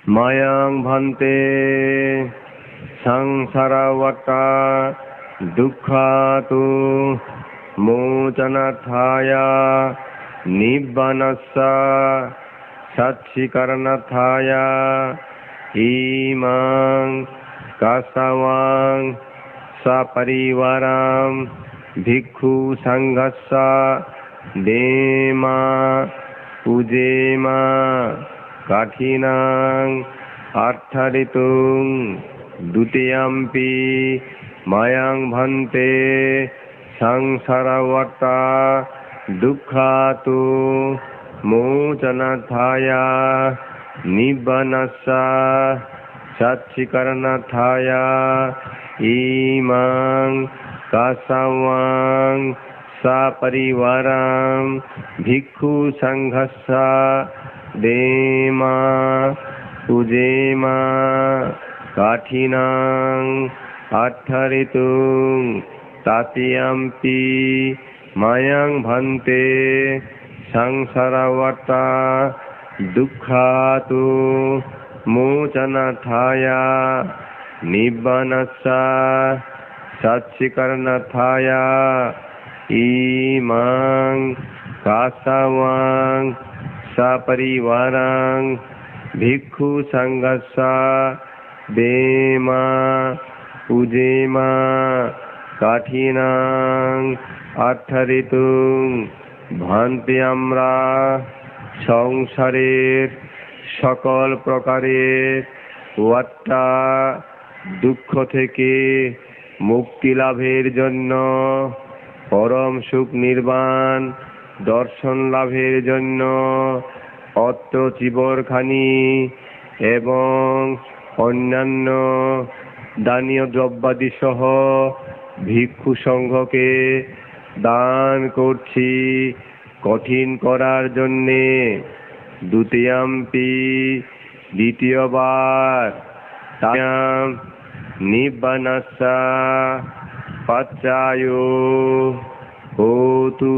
মায়াং ভান্তে সংসারবতা দুঃখাতু মোচনার্থায় নিব্বানস্য সচ্চিকরণার্থায় ইমাং কাসাওয়াং সপরিবারাম ভিক্ষু সংঘস্য দেমা পূজেমা কাঠিনাং অর্থরিতুং দ্বিতীয়ম্পি মায়াং ভান্তে সংসারবতা দুঃখাতু মোচনার্থায় নিব্বানস্য সচ্চিকরণার্থায় ইমাং কাসাওয়াং সপরিবারাম ভিক্ষু সংঘস্য দেমা পূজেমা কাঠিনাং অর্থরিতুং তৃতীয়ম্পি মায়াং ভান্তে সংসারবতা দুঃখাতু মোচনার্থায় নিব্বানস্য সচ্চিকরণার্থায় ইমাং কাসাওয়াং সপরিবারাং ভিক্ষু সংঘস্য দেমা পূজেমা কাঠিনাং অর্থরিতুং ভান্তি আমরা সংসারের সকল প্রকারের ওয়াট্টা দুঃখ থেকে মুক্তি লাভের জন্য, পরম সুখ নির্বাণ দর্শন লাভের জন্য অত্র চিবরখানি এবং অন্যান্য দানীয় দ্রব্যাদি সহ ভিক্ষু সংঘকে দান করছি কঠিন করার জন্যে। দ্বিতীয়ম্পি দ্বিতীয়বার নিব্বানস্য পচ্চায়ো হোতু।